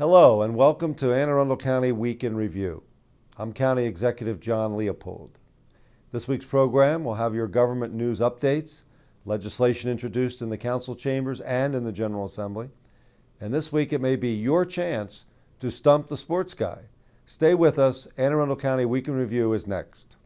Hello and welcome to Anne Arundel County Week in Review. I'm County Executive John Leopold. This week's program will have your government news updates, legislation introduced in the council chambers and in the General Assembly. And this week it may be your chance to stump the sports guy. Stay with us. Anne Arundel County Week in Review is next.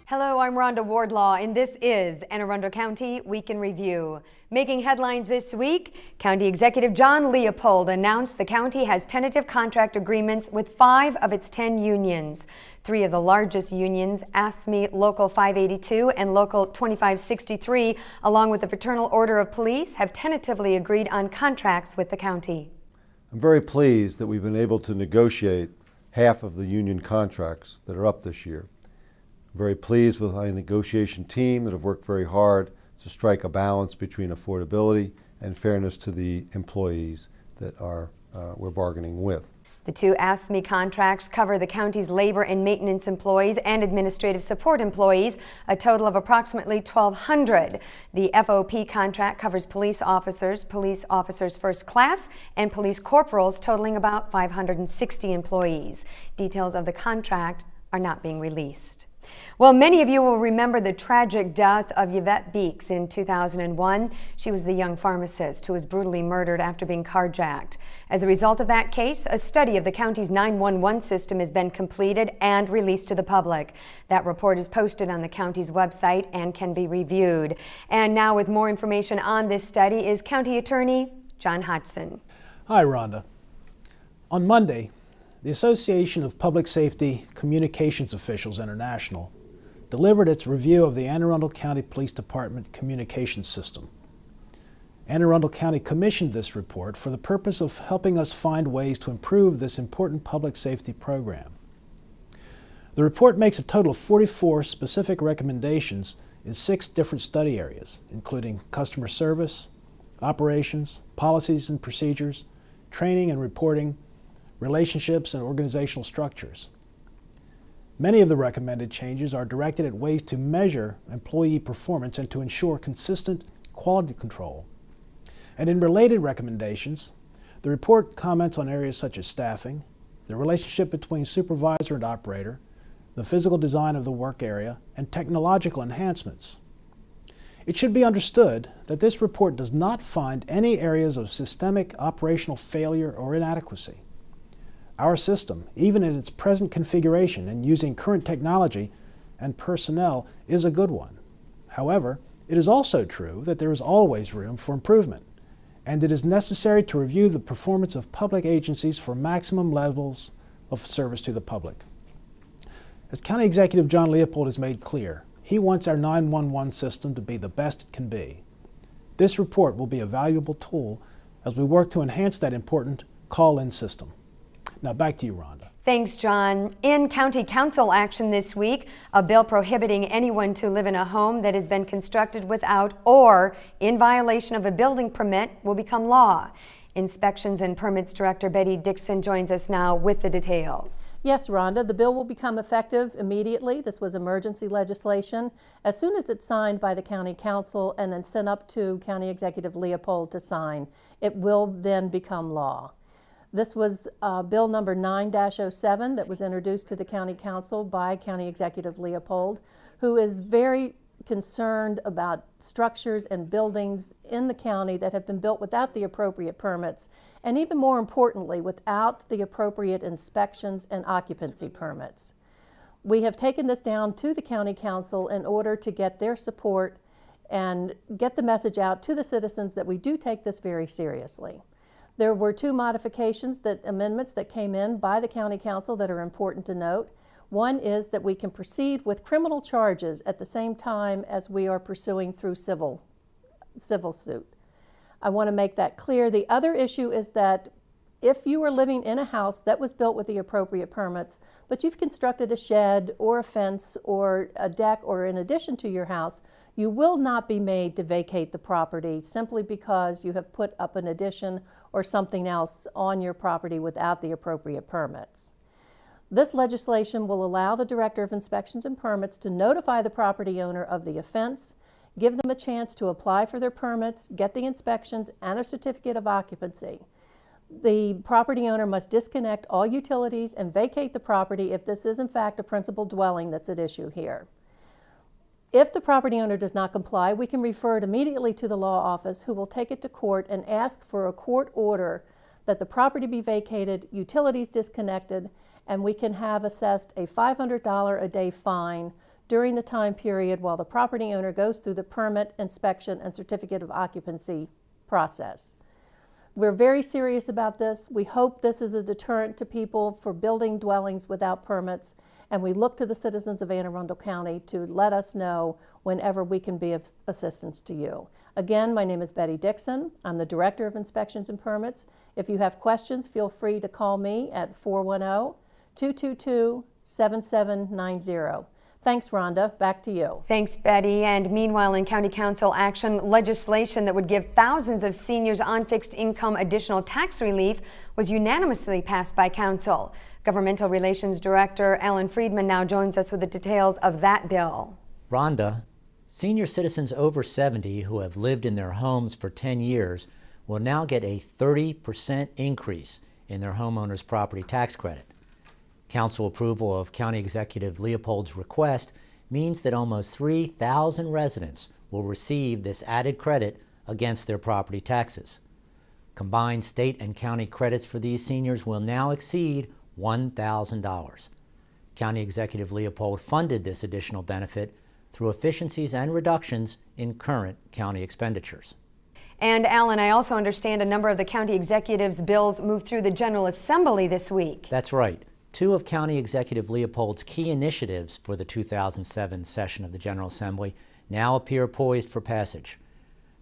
Hello, I'm Rhonda Wardlaw, and this is Anne Arundel County Week in Review. Making headlines this week, County Executive John Leopold announced the county has tentative contract agreements with 5 of its 10 unions. 3 of the largest unions, AFSCME Local 582 and Local 2563, along with the Fraternal Order of Police, have tentatively agreed on contracts with the county. I'm very pleased that we've been able to negotiate half of the union contracts that are up this year. Very pleased with our negotiation team that have worked very hard to strike a balance between affordability and fairness to the employees that we're bargaining with. The 2 AFSCME contracts cover the county's labor and maintenance employees and administrative support employees, a total of approximately 1,200. The FOP contract covers police officers first class, and police corporals, totaling about 560 employees. Details of the contract are not being released. Well, many of you will remember the tragic death of Yvette Beeks in 2001. She was the young pharmacist who was brutally murdered after being carjacked. As a result of that case, a study of the county's 911 system has been completed and released to the public. That report is posted on the county's website and can be reviewed. And now with more information on this study is County Attorney John Hodgson. Hi, Rhonda. On Monday, the Association of Public Safety Communications Officials International delivered its review of the Anne Arundel County Police Department communications system. Anne Arundel County commissioned this report for the purpose of helping us find ways to improve this important public safety program. The report makes a total of 44 specific recommendations in 6 different study areas, including customer service, operations, policies and procedures, training and reporting, relationships, and organizational structures. Many of the recommended changes are directed at ways to measure employee performance and to ensure consistent quality control. And in related recommendations, the report comments on areas such as staffing, the relationship between supervisor and operator, the physical design of the work area, and technological enhancements. It should be understood that this report does not find any areas of systemic operational failure or inadequacy. Our system, even in its present configuration and using current technology and personnel, is a good one. However, it is also true that there is always room for improvement, and it is necessary to review the performance of public agencies for maximum levels of service to the public. As County Executive John Leopold has made clear, he wants our 911 system to be the best it can be. This report will be a valuable tool as we work to enhance that important call-in system. Now back to you, Rhonda. Thanks, John. In County Council action this week, a bill prohibiting anyone to live in a home that has been constructed without or in violation of a building permit will become law. Inspections and Permits Director Betty Dixon joins us now with the details. Yes, Rhonda, the bill will become effective immediately. This was emergency legislation. As soon as it's signed by the County Council and then sent up to County Executive Leopold to sign, it will then become law. This was Bill number 9-07 that was introduced to the County Council by County Executive Leopold, who is very concerned about structures and buildings in the county that have been built without the appropriate permits, and even more importantly, without the appropriate inspections and occupancy permits. We have taken this down to the County Council in order to get their support and get the message out to the citizens that we do take this very seriously. There were 2 amendments that came in by the County Council that are important to note. One is that we can proceed with criminal charges at the same time as we are pursuing through civil suit. I want to make that clear. The other issue is that if you are living in a house that was built with the appropriate permits, but you've constructed a shed or a fence or a deck or in addition to your house, you will not be made to vacate the property simply because you have put up an addition or something else on your property without the appropriate permits. This legislation will allow the Director of Inspections and Permits to notify the property owner of the offense, give them a chance to apply for their permits, get the inspections, and a certificate of occupancy. The property owner must disconnect all utilities and vacate the property if this is in fact a principal dwelling that's at issue here. If the property owner does not comply, we can refer it immediately to the law office, who will take it to court and ask for a court order that the property be vacated, utilities disconnected, and we can have assessed a $500 a day fine during the time period while the property owner goes through the permit, inspection, and certificate of occupancy process. We're very serious about this. We hope this is a deterrent to people for building dwellings without permits, and we look to the citizens of Anne Arundel County to let us know whenever we can be of assistance to you. Again, my name is Betty Dixon. I'm the Director of Inspections and Permits. If you have questions, feel free to call me at 410-222-7790. Thanks, Rhonda. Back to you. Thanks, Betty. And meanwhile, in County Council action, legislation that would give thousands of seniors on fixed income additional tax relief was unanimously passed by Council. Governmental Relations Director Alan Friedman now joins us with the details of that bill. Rhonda, senior citizens over 70 who have lived in their homes for 10 years will now get a 30% increase in their homeowner's property tax credit. Council approval of County Executive Leopold's request means that almost 3,000 residents will receive this added credit against their property taxes. Combined state and county credits for these seniors will now exceed $1,000. County Executive Leopold funded this additional benefit through efficiencies and reductions in current county expenditures. And Alan, I also understand a number of the county executives' bills moved through the General Assembly this week. That's right. Two of County Executive Leopold's key initiatives for the 2007 session of the General Assembly now appear poised for passage.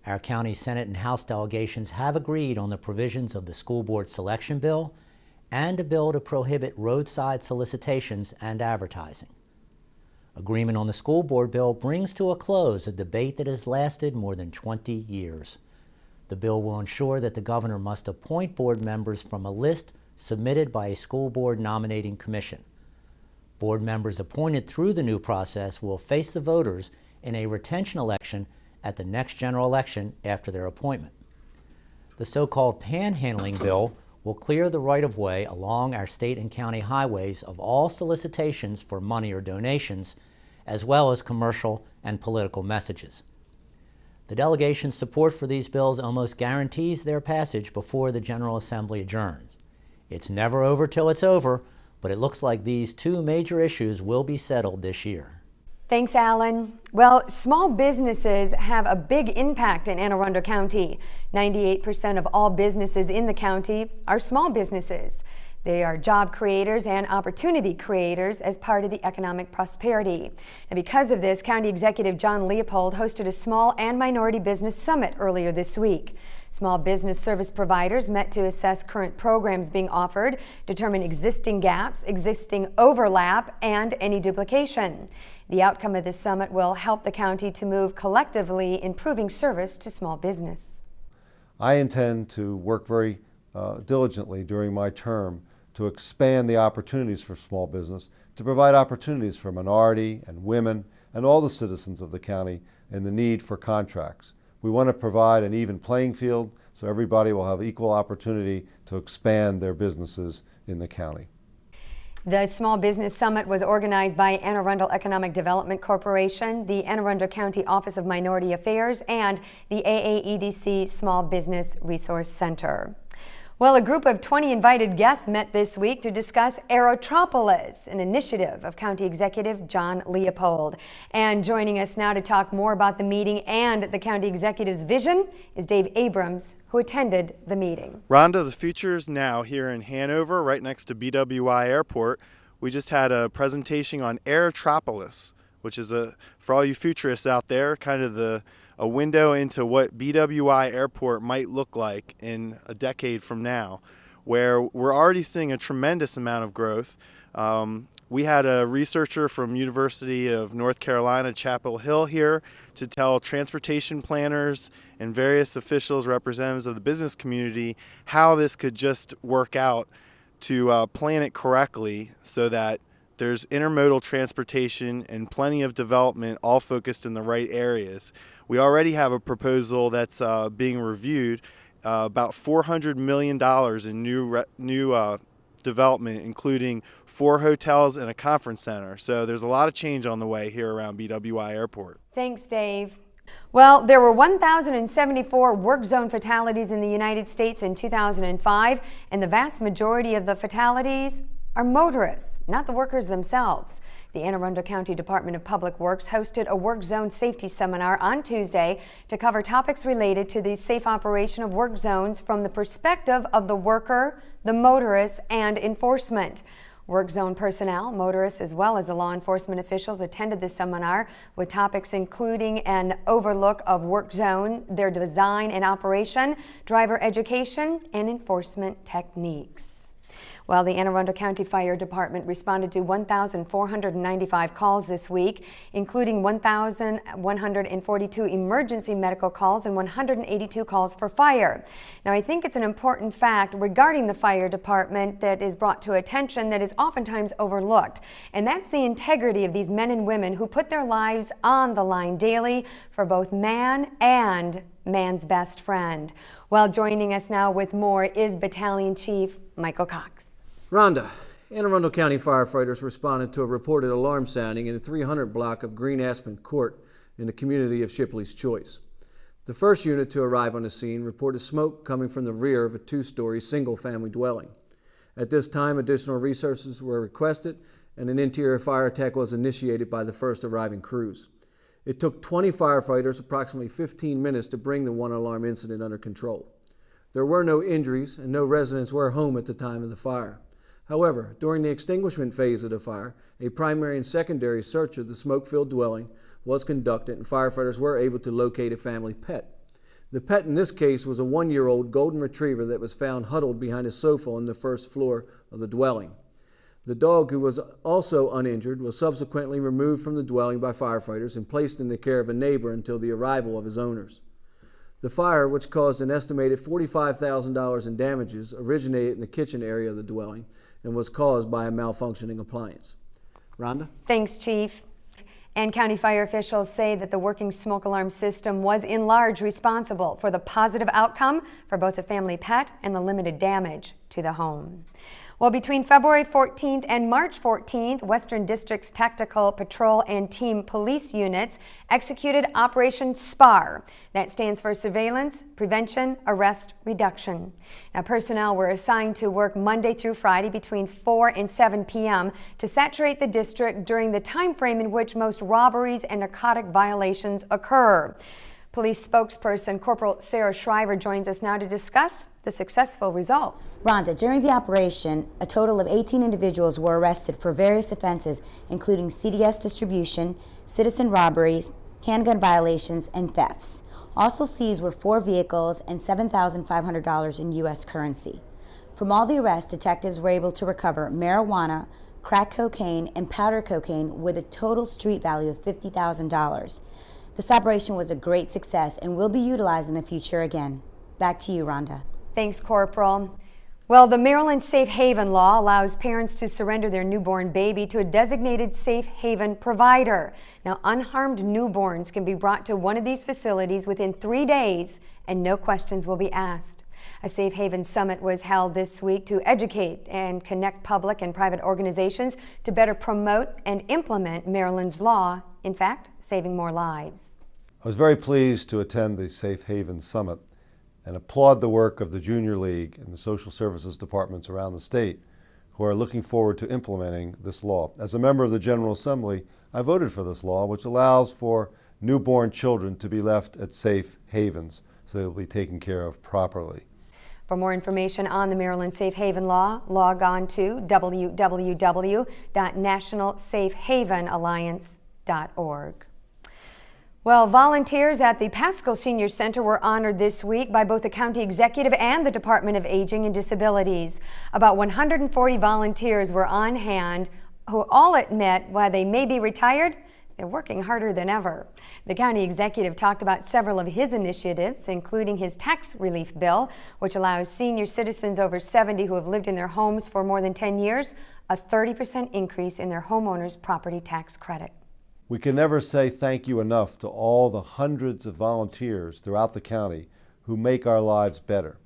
Our county Senate and House delegations have agreed on the provisions of the School Board Selection Bill and a bill to prohibit roadside solicitations and advertising. Agreement on the School Board bill brings to a close a debate that has lasted more than 20 years. The bill will ensure that the governor must appoint board members from a list submitted by a school board nominating commission. Board members appointed through the new process will face the voters in a retention election at the next general election after their appointment. The so-called panhandling bill will clear the right-of-way along our state and county highways of all solicitations for money or donations, as well as commercial and political messages. The delegation's support for these bills almost guarantees their passage before the General Assembly adjourns. It's never over till it's over, but it looks like these two major issues will be settled this year. Thanks, Alan. Well, small businesses have a big impact in Anne Arundel County. 98% of all businesses in the county are small businesses. They are job creators and opportunity creators as part of the economic prosperity. And because of this, County Executive John Leopold hosted a small and minority business summit earlier this week. Small business service providers met to assess current programs being offered, determine existing gaps, existing overlap, and any duplication. The outcome of this summit will help the county to move collectively improving service to small business. I intend to work very diligently during my term to expand the opportunities for small business, to provide opportunities for minority and women and all the citizens of the county in the need for contracts. We want to provide an even playing field so everybody will have equal opportunity to expand their businesses in the county. The Small Business Summit was organized by Anne Arundel Economic Development Corporation, the Anne Arundel County Office of Minority Affairs, and the AAEDC Small Business Resource Center. Well, a group of 20 invited guests met this week to discuss Aerotropolis, an initiative of County Executive John Leopold. And joining us now to talk more about the meeting and the County Executive's vision is Dave Abrams, who attended the meeting. Rhonda, the future is now here in Hanover, right next to BWI Airport. We just had a presentation on Aerotropolis, which is, for all you futurists out there, kind of a window into what BWI Airport might look like in a decade from now. where we're already seeing a tremendous amount of growth. We had a researcher from University of North Carolina, Chapel Hill here to tell transportation planners and various officials, representatives of the business community, how this could just work out to plan it correctly so that there's intermodal transportation and plenty of development all focused in the right areas. We already have a proposal that's being reviewed, about $400 million in new development, including 4 hotels and a conference center. So there's a lot of change on the way here around BWI Airport. Thanks, Dave. Well, there were 1,074 work zone fatalities in the United States in 2005, and the vast majority of the fatalities are motorists, not the workers themselves. The Anne Arundel County Department of Public Works hosted a work zone safety seminar on Tuesday to cover topics related to the safe operation of work zones from the perspective of the worker, the motorist, and enforcement. Work zone personnel, motorists, as well as the law enforcement officials attended the seminar with topics including an overlook of work zone, their design and operation, driver education, and enforcement techniques. Well, the Anne Arundel County Fire Department responded to 1,495 calls this week, including 1,142 emergency medical calls and 182 calls for fire. Now, I think it's an important fact regarding the fire department that is brought to attention that is oftentimes overlooked, and that's the integrity of these men and women who put their lives on the line daily for both man and man's best friend. Well, joining us now with more is Battalion Chief Michael Cox. Rhonda, Anne Arundel County firefighters responded to a reported alarm sounding in the 300 block of Green Aspen Court in the community of Shipley's Choice. The first unit to arrive on the scene reported smoke coming from the rear of a 2-story single-family dwelling. At this time, additional resources were requested and an interior fire attack was initiated by the first arriving crews. It took 20 firefighters approximately 15 minutes to bring the one alarm incident under control. There were no injuries and no residents were home at the time of the fire. However, during the extinguishment phase of the fire, a primary and secondary search of the smoke-filled dwelling was conducted and firefighters were able to locate a family pet. The pet in this case was a 1-year-old golden retriever that was found huddled behind a sofa on the first floor of the dwelling. The dog, who was also uninjured, was subsequently removed from the dwelling by firefighters and placed in the care of a neighbor until the arrival of his owners. The fire, which caused an estimated $45,000 in damages, originated in the kitchen area of the dwelling and was caused by a malfunctioning appliance. Rhonda? Thanks, Chief. And county fire officials say that the working smoke alarm system was in large responsible for the positive outcome for both the family pet and the limited damage to the home. Well, between February 14th and March 14th, Western District's Tactical Patrol and Team Police units executed Operation SPAR. That stands for Surveillance, Prevention, Arrest, Reduction. Now, personnel were assigned to work Monday through Friday between 4 and 7 p.m. to saturate the district during the time frame in which most robberies and narcotic violations occur. Police spokesperson Corporal Sarah Shriver joins us now to discuss the successful results. Rhonda, during the operation, a total of 18 individuals were arrested for various offenses, including CDS distribution, citizen robberies, handgun violations, and thefts. Also seized were 4 vehicles and $7,500 in U.S. currency. From all the arrests, detectives were able to recover marijuana, crack cocaine, and powder cocaine with a total street value of $50,000. This operation was a great success and will be utilized in the future again. Back to you, Rhonda. Thanks, Corporal. Well, the Maryland Safe Haven law allows parents to surrender their newborn baby to a designated safe haven provider. Now, unharmed newborns can be brought to one of these facilities within 3 days and no questions will be asked. A Safe Haven Summit was held this week to educate and connect public and private organizations to better promote and implement Maryland's law, in fact, saving more lives. I was very pleased to attend the Safe Haven Summit and applaud the work of the Junior League and the social services departments around the state who are looking forward to implementing this law. As a member of the General Assembly, I voted for this law, which allows for newborn children to be left at safe havens so they'll be taken care of properly. For more information on the Maryland Safe Haven law, log on to www.nationalsafehavenalliance.org. Well, volunteers at the Pascal Senior Center were honored this week by both the county executive and the Department of Aging and Disabilities. About 140 volunteers were on hand who all admit while they may be retired, they're working harder than ever. The county executive talked about several of his initiatives, including his tax relief bill, which allows senior citizens over 70 who have lived in their homes for more than 10 years a 30% increase in their homeowner's property tax credit. We can never say thank you enough to all the hundreds of volunteers throughout the county who make our lives better.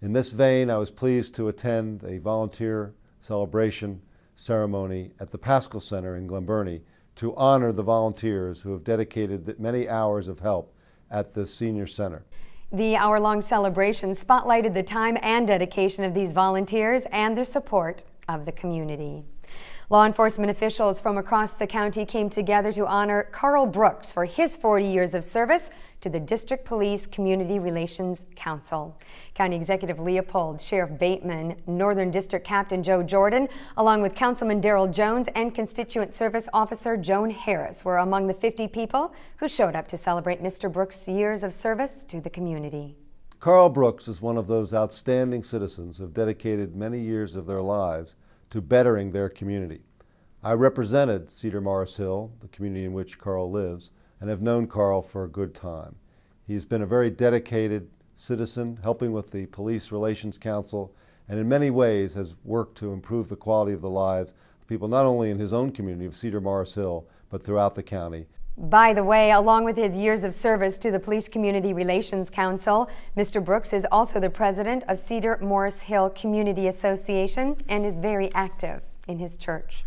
In this vein, I was pleased to attend a volunteer celebration ceremony at the Pascal Center in Glen Burnie to honor the volunteers who have dedicated many hours of help at the senior center. The hour-long celebration spotlighted the time and dedication of these volunteers and their support of the community. Law enforcement officials from across the county came together to honor Carl Brooks for his 40 years of service to the District Police Community Relations Council. County Executive Leopold, Sheriff Bateman, Northern District Captain Joe Jordan, along with Councilman Darrell Jones and Constituent Service Officer Joan Harris were among the 50 people who showed up to celebrate Mr. Brooks' years of service to the community. Carl Brooks is one of those outstanding citizens who have dedicated many years of their lives to bettering their community. I represented Cedar Morris Hill, the community in which Carl lives, and have known Carl for a good time. He's been a very dedicated citizen, helping with the Police Relations Council, and in many ways has worked to improve the quality of the lives of people not only in his own community of Cedar Morris Hill, but throughout the county. By the way, along with his years of service to the Police Community Relations Council, Mr. Brooks is also the president of Cedar Morris Hill Community Association and is very active in his church.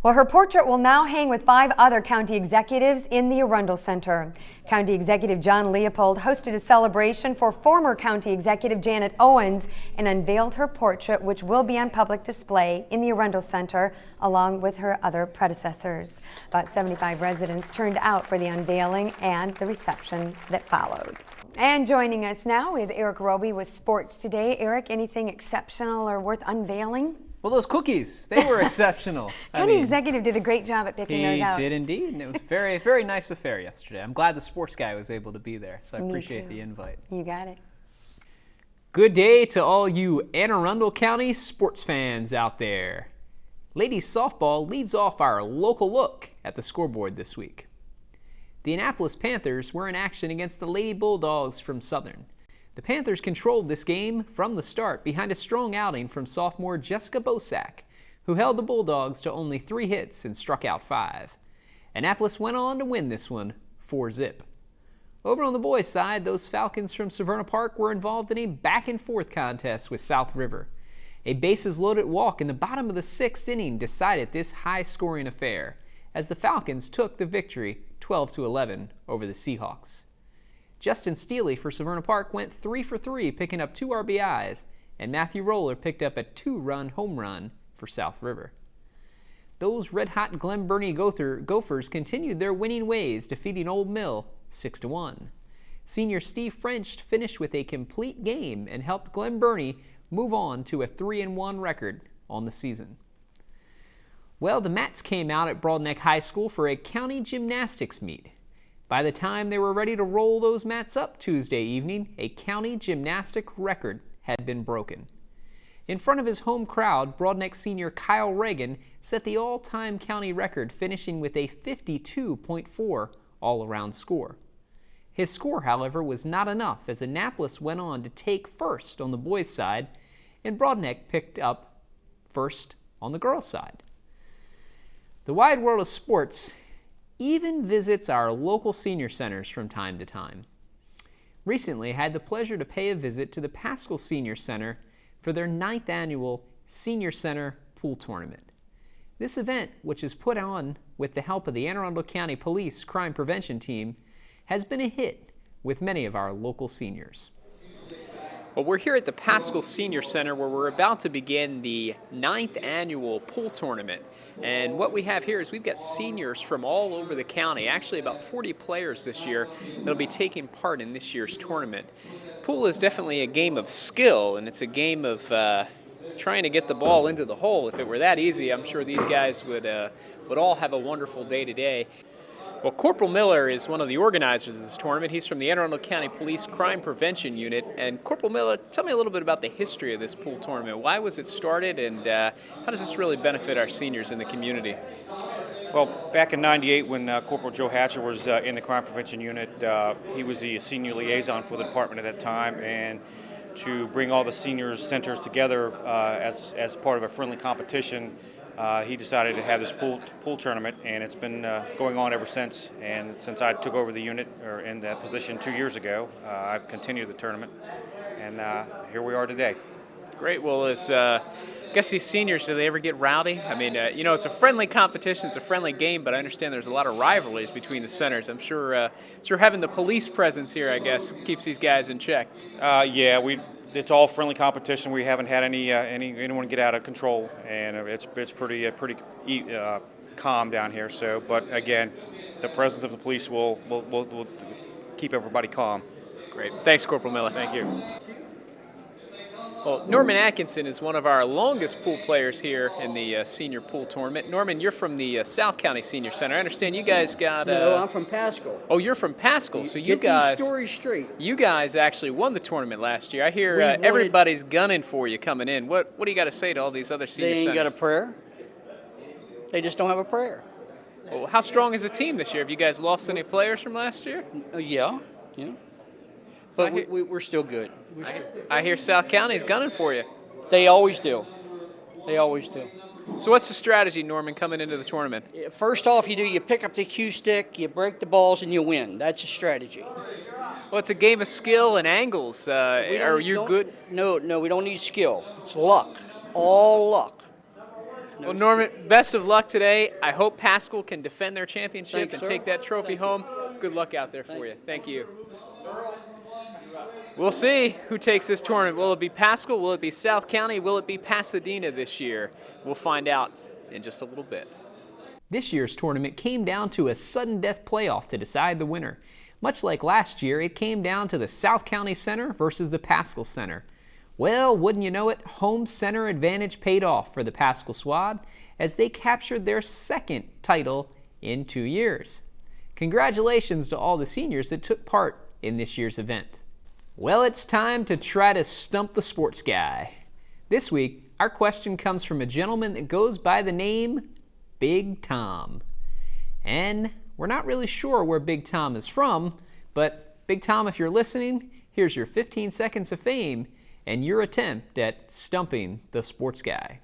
Well, her portrait will now hang with 5 other county executives in the Arundel Center. County Executive John Leopold hosted a celebration for former County Executive Janet Owens and unveiled her portrait, which will be on public display in the Arundel Center along with her other predecessors. About 75 residents turned out for the unveiling and the reception that followed. And joining us now is Eric Roby with Sports Today. Eric, anything exceptional or worth unveiling? Well, those cookies, they were exceptional. County Executive did a great job at picking those out. He did indeed, and it was a very, very nice affair yesterday. I'm glad the sports guy was able to be there, so I appreciate the invite. You got it. Good day to all you Anne Arundel County sports fans out there. Ladies softball leads off our local look at the scoreboard this week. The Annapolis Panthers were in action against the Lady Bulldogs from Southern. The Panthers controlled this game from the start behind a strong outing from sophomore Jessica Bosack, who held the Bulldogs to only 3 hits and struck out 5. Annapolis went on to win this one 4-0. Over on the boys' side, those Falcons from Severna Park were involved in a back-and-forth contest with South River. A bases-loaded walk in the bottom of the 6th inning decided this high-scoring affair, as the Falcons took the victory 12-11 over the Seahawks. Justin Steele for Severna Park went 3 for 3, picking up 2 RBIs, and Matthew Roller picked up a 2-run home run for South River. Those red-hot Glen Burnie Gophers continued their winning ways, defeating Old Mill 6-1. Senior Steve French finished with a complete game and helped Glen Burnie move on to a 3-1 record on the season. Well, the Mats came out at Broadneck High School for a county gymnastics meet. By the time they were ready to roll those mats up Tuesday evening, a county gymnastic record had been broken. In front of his home crowd, Broadneck senior Kyle Reagan set the all-time county record, finishing with a 52.4 all-around score. His score, however, was not enough, as Annapolis went on to take first on the boys' side, and Broadneck picked up first on the girls' side. The wide world of sports even visits our local senior centers from time to time. Recently, I had the pleasure to pay a visit to the Pascal Senior Center for their 9th annual Senior Center Pool Tournament. This event, which is put on with the help of the Anne Arundel County Police Crime Prevention Team, has been a hit with many of our local seniors. Well, we're here at the Pascal Senior Center where we're about to begin the 9th annual pool tournament. And what we have here is we've got seniors from all over the county, actually about 40 players this year that'll be taking part in this year's tournament. Pool is definitely a game of skill, and it's a game of trying to get the ball into the hole. If it were that easy, I'm sure these guys would all have a wonderful day today. Well, Corporal Miller is one of the organizers of this tournament. He's from the Anne Arundel County Police Crime Prevention Unit. And Corporal Miller, tell me a little bit about the history of this pool tournament. Why was it started, and how does this really benefit our seniors in the community? Well, back in '98, when Corporal Joe Hatcher was in the Crime Prevention Unit, he was the senior liaison for the department at that time, and to bring all the seniors centers together as part of a friendly competition, he decided to have this pool tournament, and it's been going on ever since. And since I took over the unit, or in that position 2 years ago, I've continued the tournament, and here we are today. Great. Well, I guess these seniors, do they ever get rowdy? I mean, you know, it's a friendly competition, it's a friendly game, but I understand there's a lot of rivalries between the centers. I'm sure having the police presence here, I guess, keeps these guys in check. Yeah, it's all friendly competition. We haven't had anyone get out of control, and it's pretty calm down here. So, but again, the presence of the police will keep everybody calm. Great. Thanks, Corporal Miller. Thank you. Well, Norman Atkinson is one of our longest pool players here in the senior pool tournament. Norman, you're from the South County Senior Center. I understand you guys got... No, I'm from Pasco. Oh, you're from Pasco, so you guys... Get these stories straight. You guys actually won the tournament last year. I hear everybody's gunning for you coming in. What do you got to say to all these other senior centers? They ain't got a prayer. They just don't have a prayer. Well, how strong is the team this year? Have you guys lost any players from last year? Yeah. But we're still good. I hear South County's gunning for you. They always do. They always do. So what's the strategy, Norman, coming into the tournament? First off, you pick up the cue stick, you break the balls, and you win. That's a strategy. Well, it's a game of skill and angles. Are you good? No, we don't need skill. It's luck. All luck. Well, Norman, best of luck today. I hope Pascal can defend their championship Thanks, and sir. take that trophy home. Good luck out there for you. Thank you. We'll see who takes this tournament. Will it be Pascal? Will it be South County? Will it be Pasadena this year? We'll find out in just a little bit. This year's tournament came down to a sudden death playoff to decide the winner. Much like last year, it came down to the South County Center versus the Pascal Center. Well, wouldn't you know it, home center advantage paid off for the Pascal squad as they captured their second title in 2 years. Congratulations to all the seniors that took part in this year's event. Well, it's time to try to stump the sports guy. This week, our question comes from a gentleman that goes by the name Big Tom. And we're not really sure where Big Tom is from, but Big Tom, if you're listening, here's your 15 seconds of fame and your attempt at stumping the sports guy.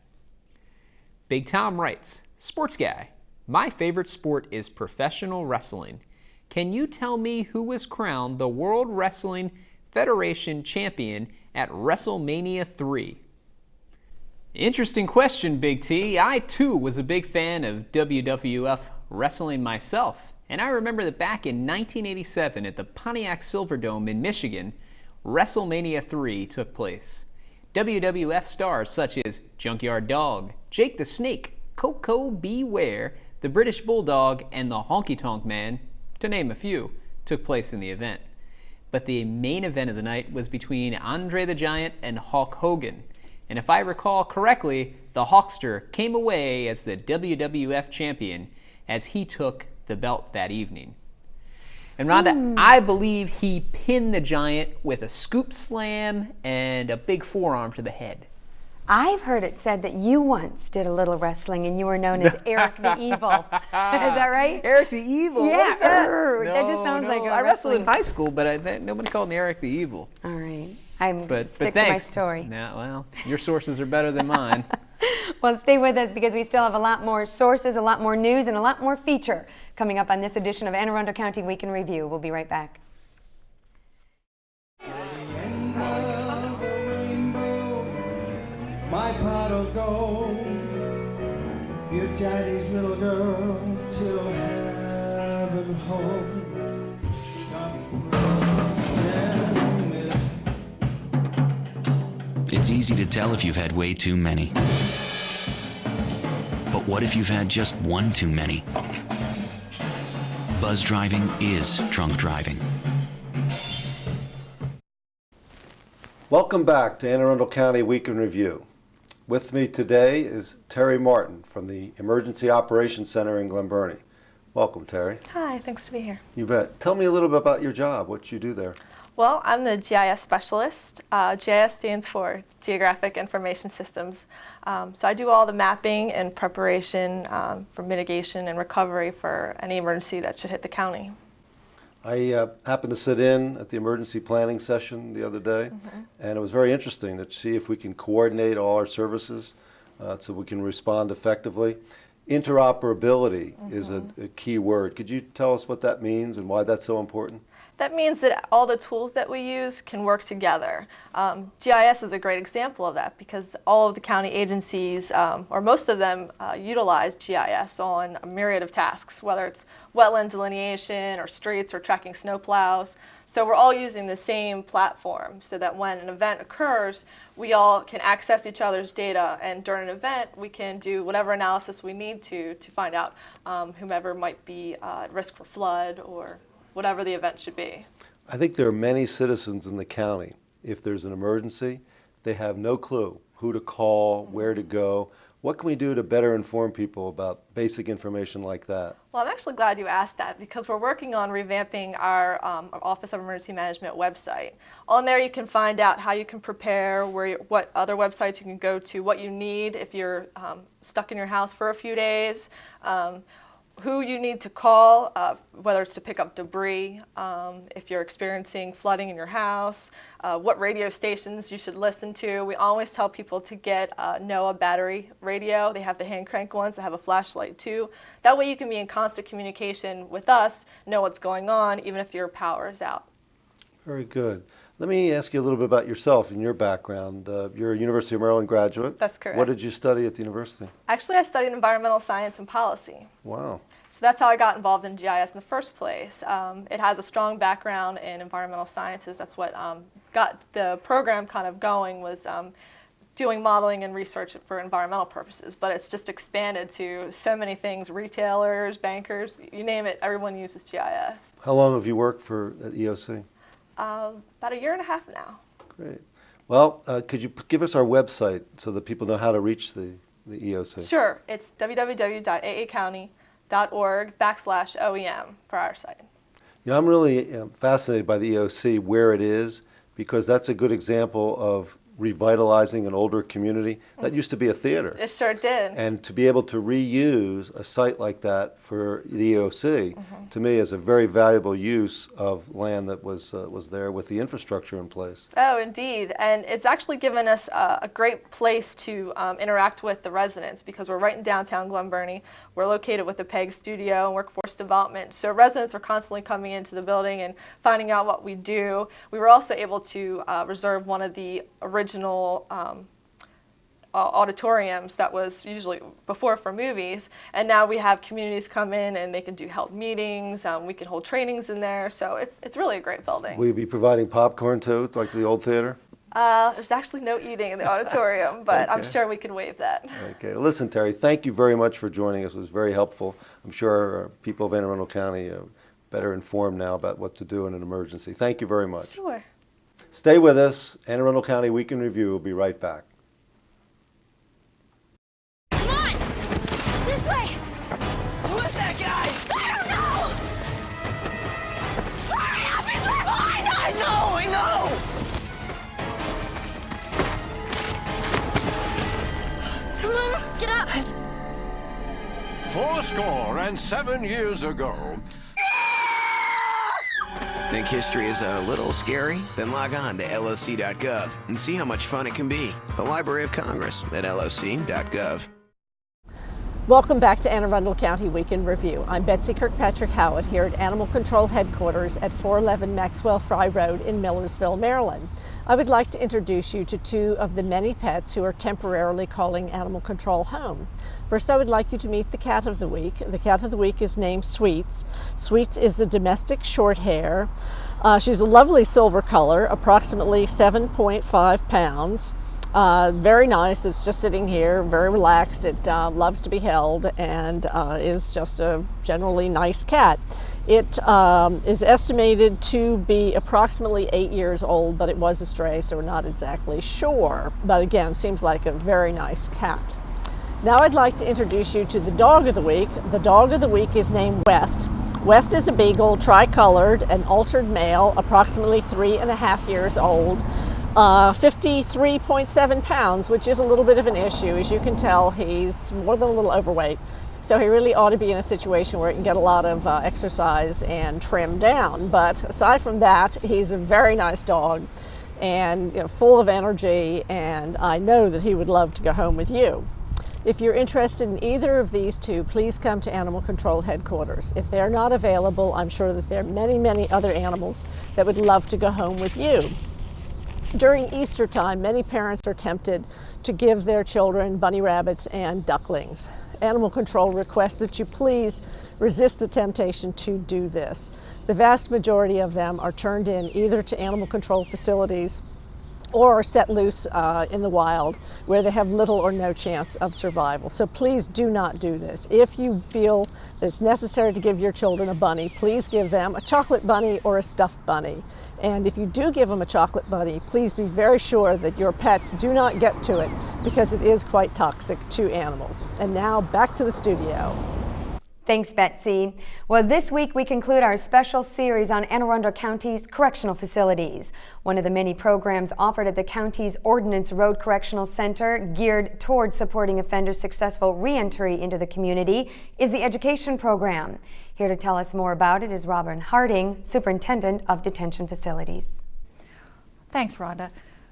Big Tom writes, "Sports guy, my favorite sport is professional wrestling. Can you tell me who was crowned the World Wrestling Federation champion at WrestleMania 3? Interesting question, Big T. I too was a big fan of WWF wrestling myself, and I remember that back in 1987 at the Pontiac Silverdome in Michigan, WrestleMania 3 took place. WWF stars such as Junkyard Dog, Jake the Snake, Koko B. Ware, the British Bulldog, and the Honky Tonk Man, to name a few, took place in the event. But the main event of the night was between Andre the Giant and Hulk Hogan. And if I recall correctly, the Hulkster came away as the WWF champion as he took the belt that evening. And Rhonda, I believe he pinned the Giant with a scoop slam and a big forearm to the head. I've heard it said that you once did a little wrestling and you were known as Eric the Evil. Is that right? Eric the Evil? Yeah. What is that? That just sounds like a I wrestled in wrestling. high school, but nobody called me Eric the Evil. All right. I'm But stick to my thanks. story. Nah, well, your sources are better than mine. Well, stay with us because we still have a lot more sources, a lot more news, and a lot more feature coming up on this edition of Anne Arundel County Week in Review. We'll be right back. My pot of gold, your daddy's little girl, till heaven hold. It's easy to tell if you've had way too many. But what if you've had just one too many? Buzz driving is drunk driving. Welcome back to Anne Arundel County Week in Review. With me today is Terry Martin from the Emergency Operations Center in Glen Burnie. Welcome, Terry. Hi, thanks to be here. You bet. Tell me a little bit about your job, what you do there. Well, I'm the GIS specialist. GIS stands for Geographic Information Systems. So I do all the mapping and preparation for mitigation and recovery for any emergency that should hit the county. I happened to sit in at the emergency planning session the other day, and it was very interesting to see if we can coordinate all our services so we can respond effectively. Interoperability is a key word. Could you tell us what that means and why that's so important? That means that all the tools that we use can work together. GIS is a great example of that because all of the county agencies, or most of them, utilize GIS on a myriad of tasks, whether it's wetland delineation or streets or tracking snowplows. So we're all using the same platform so that when an event occurs, we all can access each other's data, and during an event, we can do whatever analysis we need to find out whomever might be at risk for flood or whatever the event should be. I think there are many citizens in the county, if there's an emergency, they have no clue who to call, where to go. What can we do to better inform people about basic information like that? Well, I'm actually glad you asked that because we're working on revamping our Office of Emergency Management website. On there you can find out how you can prepare, what other websites you can go to, what you need if you're stuck in your house for a few days, who you need to call, whether it's to pick up debris, if you're experiencing flooding in your house, what radio stations you should listen to. We always tell people to get a NOAA battery radio. They have the hand crank ones that have a flashlight too. That way you can be in constant communication with us, know what's going on, even if your power is out. Very good. Let me ask you a little bit about yourself and your background. You're a University of Maryland graduate. That's correct. What did you study at the university? Actually, I studied environmental science and policy. Wow. So that's how I got involved in GIS in the first place. It has a strong background in environmental sciences. That's what got the program kind of going, was doing modeling and research for environmental purposes. But it's just expanded to so many things, retailers, bankers, you name it, everyone uses GIS. How long have you worked at EOC? About a year and a half now. Great. Well, could you give us our website so that people know how to reach the EOC? Sure. It's www.aacounty.org/OEM for our site. You know, I'm really fascinated by the EOC, where it is, because that's a good example of revitalizing an older community. That used to be a theater. It sure did. And to be able to reuse a site like that for the EOC, to me, is a very valuable use of land that was there with the infrastructure in place. Oh, indeed. And it's actually given us a great place to interact with the residents because we're right in downtown Glen Burnie. We're located with the PEG studio and workforce development. So residents are constantly coming into the building and finding out what we do. We were also able to reserve one of the original auditoriums that was usually before for movies, and now we have communities come in and they can do held meetings, we can hold trainings in there, so it's really a great building. Will you be providing popcorn too, like the old theater? There's actually no eating in the auditorium, but I'm sure we can waive that. Okay. Listen, Terry, thank you very much for joining us. It was very helpful. I'm sure people of Anne Arundel County are better informed now about what to do in an emergency. Thank you very much. Sure. Stay with us. Anne Arundel County Week in Review. We'll be right back. Come on! This way! Who is that guy? I don't know! Hurry up! He's right behind us! I know! Come on, get up! 407 years ago. Think history is a little scary? Then log on to LOC.gov and see how much fun it can be. The Library of Congress at LOC.gov. Welcome back to Anne Arundel County Week in Review. I'm Betsy Kirkpatrick Howard here at Animal Control Headquarters at 411 Maxwell Fry Road in Millersville, Maryland. I would like to introduce you to two of the many pets who are temporarily calling Animal Control home. First, I would like you to meet the cat of the week. The cat of the week is named Sweets. Sweets is a domestic short hair. She's a lovely silver color, approximately 7.5 pounds. Very nice. It's just sitting here, very relaxed. It loves to be held and is just a generally nice cat. It is estimated to be approximately 8 years old, but it was a stray, so we're not exactly sure. But again, seems like a very nice cat. Now I'd like to introduce you to the dog of the week. The dog of the week is named West. West is a beagle, tricolored, an altered male, approximately 3.5 years old, 53.7 pounds, which is a little bit of an issue. As you can tell, he's more than a little overweight. So he really ought to be in a situation where he can get a lot of exercise and trim down. But aside from that, he's a very nice dog and full of energy, and I know that he would love to go home with you. If you're interested in either of these two, please come to Animal Control Headquarters. If they're not available, I'm sure that there are many, many other animals that would love to go home with you. During Easter time, many parents are tempted to give their children bunny rabbits and ducklings. Animal Control requests that you please resist the temptation to do this. The vast majority of them are turned in either to animal control facilities or set loose in the wild where they have little or no chance of survival. So please do not do this. If you feel that it's necessary to give your children a bunny, please give them a chocolate bunny or a stuffed bunny. And if you do give them a chocolate bunny, please be very sure that your pets do not get to it because it is quite toxic to animals. And now back to the studio. Thanks, Betsy. Well, this week we conclude our special series on Anne Arundel County's correctional facilities. One of the many programs offered at the county's Ordnance Road Correctional Center geared towards supporting offenders' successful re-entry into the community is the education program. Here to tell us more about it is Robin Harding, Superintendent of Detention Facilities. Thanks, Rhonda.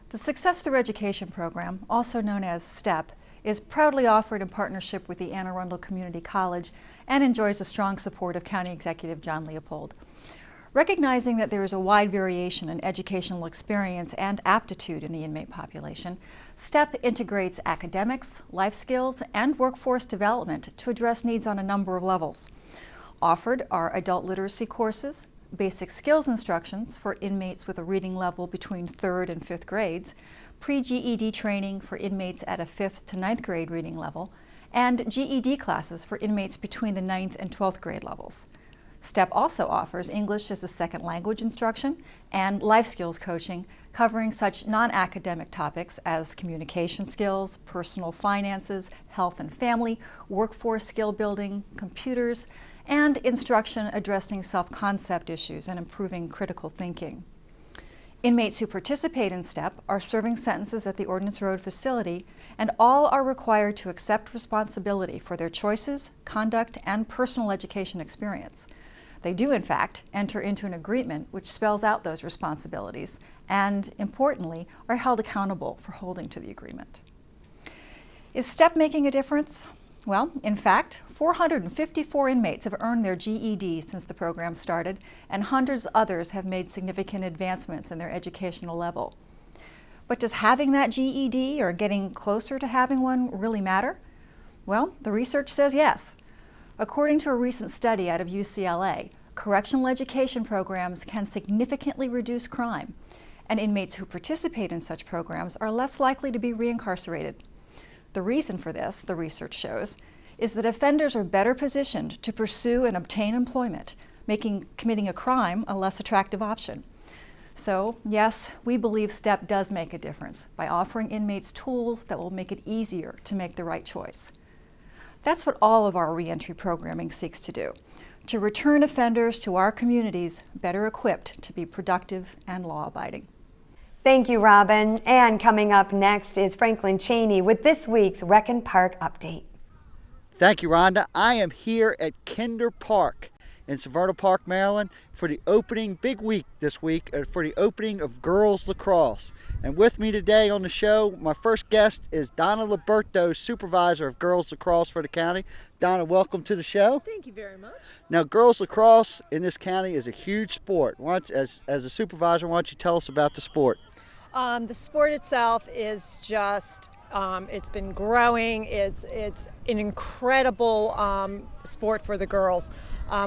The Success Through Education program, also known as STEP, is proudly offered in partnership with the Anne Arundel Community College and enjoys the strong support of County Executive John Leopold. Recognizing that there is a wide variation in educational experience and aptitude in the inmate population, STEP integrates academics, life skills, and workforce development to address needs on a number of levels. Offered are adult literacy courses, basic skills instructions for inmates with a reading level between 3rd and 5th grades, pre-GED training for inmates at a 5th to 9th grade reading level, and GED classes for inmates between the 9th and 12th grade levels. STEP also offers English as a second language instruction and life skills coaching covering such non-academic topics as communication skills, personal finances, health and family, workforce skill building, computers, and instruction addressing self-concept issues and improving critical thinking. Inmates who participate in STEP are serving sentences at the Ordnance Road facility, and all are required to accept responsibility for their choices, conduct, and personal education experience. They do, in fact, enter into an agreement which spells out those responsibilities and, importantly, are held accountable for holding to the agreement. Is STEP making a difference? Well, in fact, 454 inmates have earned their GED since the program started, and hundreds others have made significant advancements in their educational level. But does having that GED or getting closer to having one really matter? Well, the research says yes. According to a recent study out of UCLA, correctional education programs can significantly reduce crime, and inmates who participate in such programs are less likely to be reincarcerated. The reason for this, the research shows, is that offenders are better positioned to pursue and obtain employment, making committing a crime a less attractive option. So, yes, we believe STEP does make a difference by offering inmates tools that will make it easier to make the right choice. That's what all of our reentry programming seeks to do, to return offenders to our communities better equipped to be productive and law-abiding. Thank you, Robin. And coming up next is Franklin Cheney with this week's Rec and Park Update. Thank you, Rhonda. I am here at Kinder Park in Severna Park, Maryland for the opening, big week this week, for the opening of girls lacrosse. And with me today on the show, my first guest is Donna Liberto, supervisor of girls lacrosse for the county. Donna, welcome to the show. Thank you very much. Now, girls lacrosse in this county is a huge sport. As a supervisor, why don't you tell us about the sport? The sport itself is just, it's been growing. It's an incredible sport for the girls.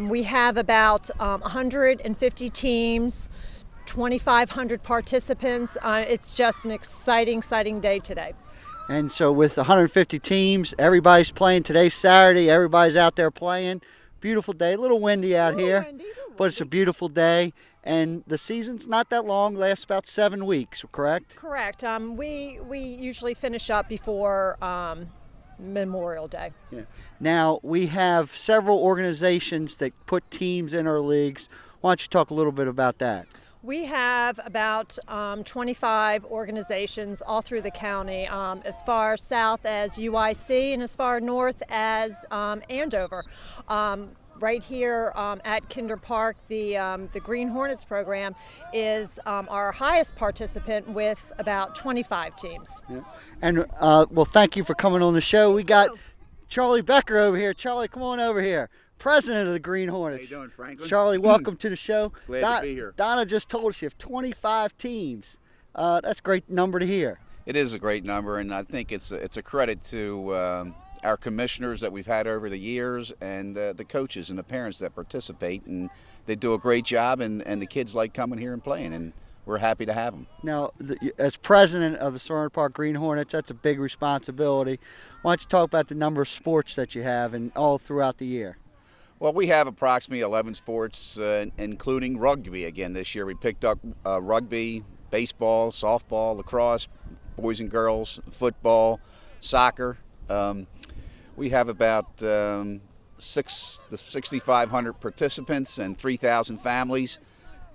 We have about 150 teams, 2,500 participants. It's just an exciting day today. And so with 150 teams, everybody's playing. Today's Saturday, everybody's out there playing. Beautiful day, a little windy out here, but it's a beautiful day. And the season's not that long, lasts about 7 weeks, correct? Correct. We usually finish up before Memorial Day. Yeah. Now, we have several organizations that put teams in our leagues. Why don't you talk a little bit about that? We have about 25 organizations all through the county, as far south as UIC and as far north as Andover. Right here at Kinder Park, the Green Hornets program is our highest participant with about 25 teams. Yeah. And well, thank you for coming on the show. We got Charlie Becker over here. Charlie, come on over here. President of the Green Hornets. How you doing, Franklin? Charlie, welcome to the show. Glad to be here. Donna just told us you have 25 teams. That's a great number to hear. It is a great number, and I think it's a credit to our commissioners that we've had over the years, and the coaches and the parents that participate, and they do a great job, and the kids like coming here and playing, and we're happy to have them. Now, as president of the Severna Park Green Hornets, that's a big responsibility. Why don't you talk about the number of sports that you have and all throughout the year? Well, we have approximately 11 sports, including rugby again this year. We picked up rugby, baseball, softball, lacrosse, boys and girls, football, soccer. We have about 6,500 participants and 3,000 families,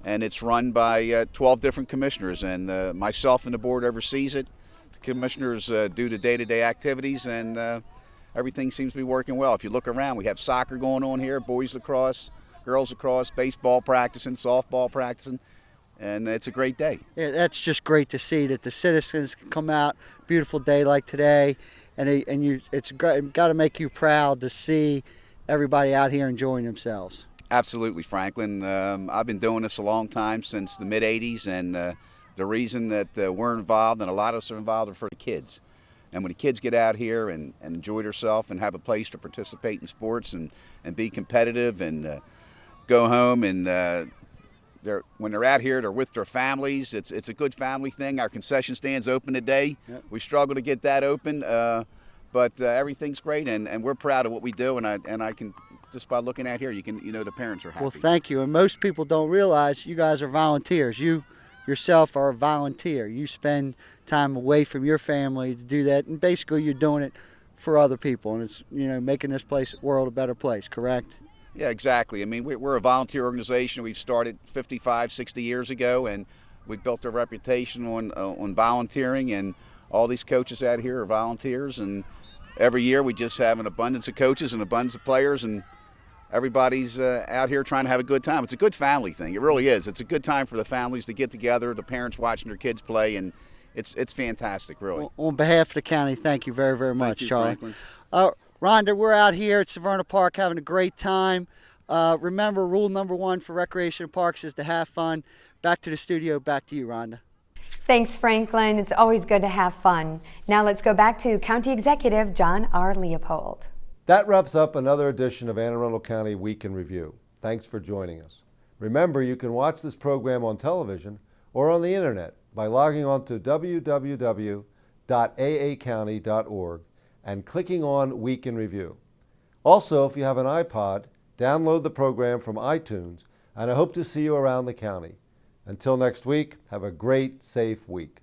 and it's run by 12 different commissioners, and myself and the board oversees it. The commissioners do the day-to-day activities, and everything seems to be working well. If you look around, we have soccer going on here, boys lacrosse, girls lacrosse, baseball practicing, softball practicing, and it's a great day. Yeah, that's just great to see that the citizens can come out, beautiful day like today, and it's got to make you proud to see everybody out here enjoying themselves. Absolutely, Franklin. I've been doing this a long time, since the mid-'80s, and the reason that we're involved, and a lot of us are involved, are for the kids. And when the kids get out here and enjoy themselves and have a place to participate in sports and be competitive and go home, and when they're out here, they're with their families. It's a good family thing. Our concession stand's open today. Yep. We struggle to get that open, but everything's great, and we're proud of what we do. And I can, just by looking at here, the parents are happy. Well, thank you. And most people don't realize you guys are volunteers. You yourself are a volunteer. You spend time away from your family to do that, and basically you're doing it for other people, and it's making this world a better place. Correct? Yeah, exactly. I mean, we're a volunteer organization. We've started 55, 60 years ago, and we built a reputation on volunteering, and all these coaches out here are volunteers, and every year we just have an abundance of coaches and abundance of players, and everybody's out here trying to have a good time. It's a good family thing. It really is. It's a good time for the families to get together, the parents watching their kids play, and it's fantastic, really. Well, on behalf of the county, thank you very, very much, Charlie. Franklin. Rhonda, we're out here at Severna Park having a great time. Remember, rule number 1 for recreation parks is to have fun. Back to the studio. Back to you, Rhonda. Thanks, Franklin. It's always good to have fun. Now let's go back to County Executive John R. Leopold. That wraps up another edition of Anne Arundel County Week in Review. Thanks for joining us. Remember, you can watch this program on television or on the internet by logging on to www.aacounty.org and clicking on Week in Review. Also, if you have an iPod, download the program from iTunes, and I hope to see you around the county. Until next week, have a great, safe week.